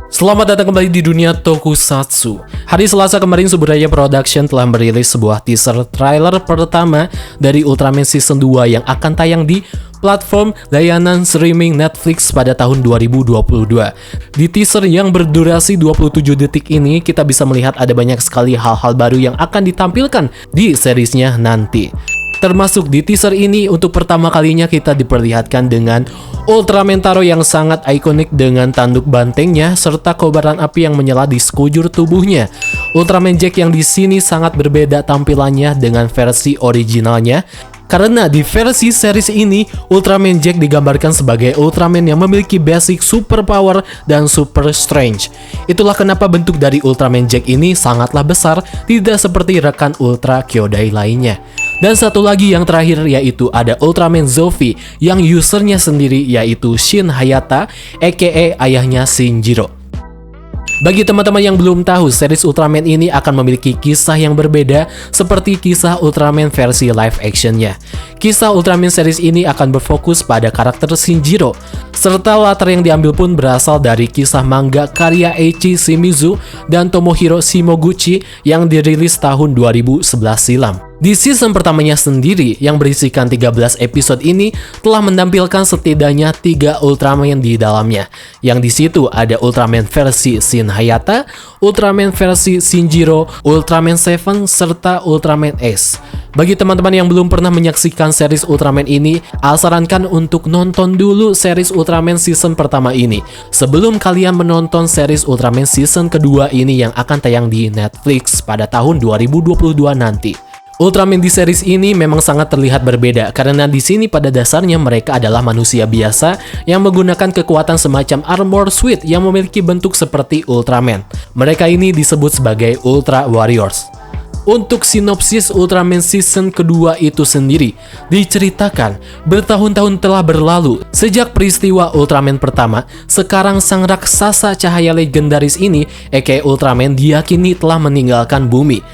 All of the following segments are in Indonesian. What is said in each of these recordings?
Selamat datang kembali di dunia Tokusatsu. Hari Selasa kemarin Suburaya Production telah merilis sebuah teaser trailer pertama dari Ultraman Season 2 yang akan tayang di platform layanan streaming Netflix pada tahun 2022. Di teaser yang berdurasi 27 detik ini, kita bisa melihat ada banyak sekali hal-hal baru yang akan ditampilkan di seriesnya nanti. Termasuk di teaser ini, untuk pertama kalinya kita diperlihatkan dengan Ultraman Taro yang sangat ikonik dengan tanduk bantengnya serta kobaran api yang menyala di sekujur tubuhnya. Ultraman Jack yang di sini sangat berbeda tampilannya dengan versi originalnya. Karena di versi series ini, Ultraman Jack digambarkan sebagai Ultraman yang memiliki basic super power dan super strength. Itulah kenapa bentuk dari Ultraman Jack ini sangatlah besar, tidak seperti rekan Ultra Kyodai lainnya. Dan satu lagi yang terakhir yaitu ada Ultraman Zofi yang usernya sendiri yaitu Shin Hayata aka ayahnya Shinjiro. Bagi teman-teman yang belum tahu, series Ultraman ini akan memiliki kisah yang berbeda seperti kisah Ultraman versi live actionnya. Kisah Ultraman series ini akan berfokus pada karakter Shinjiro, serta latar yang diambil pun berasal dari kisah manga karya Eiichi Shimizu dan Tomohiro Shimoguchi yang dirilis tahun 2011 silam. Di season pertamanya sendiri yang berisikan 13 episode ini telah menampilkan setidaknya 3 Ultraman di dalamnya. Yang di situ ada Ultraman versi Shin Hayata, Ultraman versi Shinjiro, Ultraman 7, serta Ultraman S. Bagi teman-teman yang belum pernah menyaksikan series Ultraman ini, sarankan untuk nonton dulu series Ultraman season pertama ini sebelum kalian menonton series Ultraman season kedua ini yang akan tayang di Netflix pada tahun 2022 nanti. Ultraman di series ini memang sangat terlihat berbeda karena di sini pada dasarnya mereka adalah manusia biasa yang menggunakan kekuatan semacam armor suit yang memiliki bentuk seperti Ultraman. Mereka ini disebut sebagai Ultra Warriors. Untuk sinopsis Ultraman season kedua itu sendiri, diceritakan bertahun-tahun telah berlalu sejak peristiwa Ultraman pertama. Sekarang sang raksasa cahaya legendaris ini, aka Ultraman, diyakini telah meninggalkan bumi.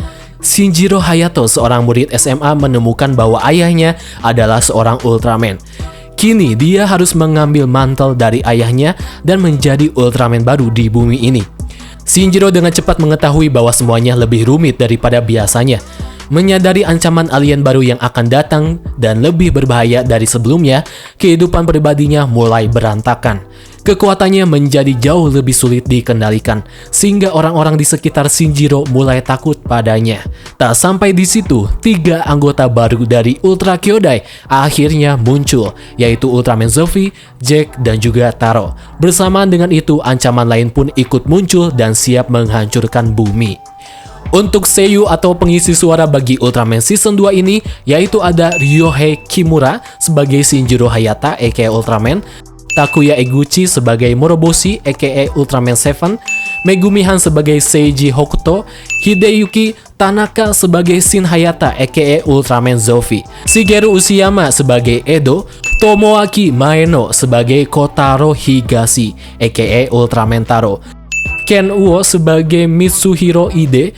Shinjiro Hayato, seorang murid SMA, menemukan bahwa ayahnya adalah seorang Ultraman. Kini dia harus mengambil mantel dari ayahnya dan menjadi Ultraman baru di bumi ini. Shinjiro dengan cepat mengetahui bahwa semuanya lebih rumit daripada biasanya. Menyadari ancaman alien baru yang akan datang dan lebih berbahaya dari sebelumnya, kehidupan pribadinya mulai berantakan. Kekuatannya menjadi jauh lebih sulit dikendalikan, sehingga orang-orang di sekitar Shinjiro mulai takut padanya. Tak sampai di situ, 3 anggota baru dari Ultra Kyodai akhirnya muncul, yaitu Ultraman Zofi, Jack, dan juga Taro. Bersamaan dengan itu, ancaman lain pun ikut muncul dan siap menghancurkan bumi. Untuk seiyuu atau pengisi suara bagi Ultraman Season 2 ini, yaitu ada Ryohei Kimura sebagai Shinjiro Hayata aka Ultraman, Takuya Eguchi sebagai Moroboshi aka Ultraman 7, Megumi Han sebagai Seiji Hokuto, Hideyuki Tanaka sebagai Shin Hayata aka Ultraman Zofi, Shigeru Uchiyama sebagai Edo, Tomoaki Maeno sebagai Kotaro Higashi aka Ultraman Taro, Ken Uo sebagai Mitsuhiro Ide,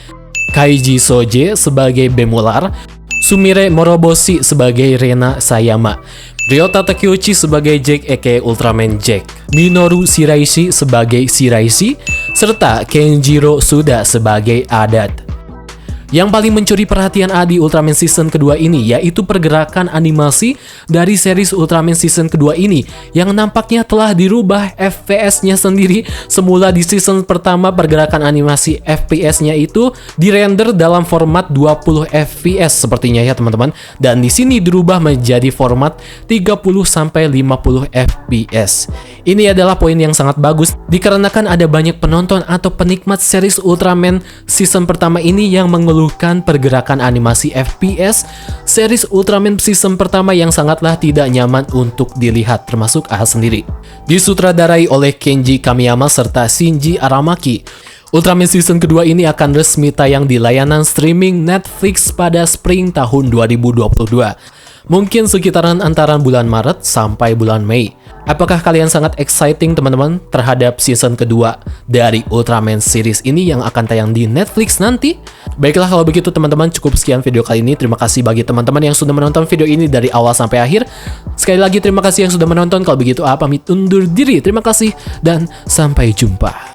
Kaiji Soje sebagai Bemular, Sumire Moroboshi sebagai Rena Sayama, Ryota Takeuchi sebagai Jack aka Ultraman Jack, Minoru Shiraishi sebagai Shiraishi, serta Kenjiro Suda sebagai Adat. Yang paling mencuri perhatian di Ultraman season kedua ini yaitu pergerakan animasi dari series Ultraman season kedua ini yang nampaknya telah dirubah FPS-nya sendiri. Semula di season pertama pergerakan animasi FPS-nya itu dirender dalam format 20 FPS sepertinya ya teman-teman, dan di sini dirubah menjadi format 30 sampai 50 FPS. Ini adalah poin yang sangat bagus dikarenakan ada banyak penonton atau penikmat series Ultraman season pertama ini yang mengeluhkan pergerakan animasi FPS series Ultraman season pertama yang sangatlah tidak nyaman untuk dilihat, termasuk sendiri. Disutradarai oleh Kenji Kamiyama serta Shinji Aramaki, Ultraman season kedua ini akan resmi tayang di layanan streaming Netflix pada spring tahun 2022. Mungkin sekitaran antara bulan Maret sampai bulan Mei. Apakah kalian sangat exciting teman-teman terhadap season kedua dari Ultraman series ini yang akan tayang di Netflix nanti? Baiklah kalau begitu teman-teman, cukup sekian video kali ini. Terima kasih bagi teman-teman yang sudah menonton video ini dari awal sampai akhir. Sekali lagi terima kasih yang sudah menonton. Kalau begitu pamit undur diri. Terima kasih dan sampai jumpa.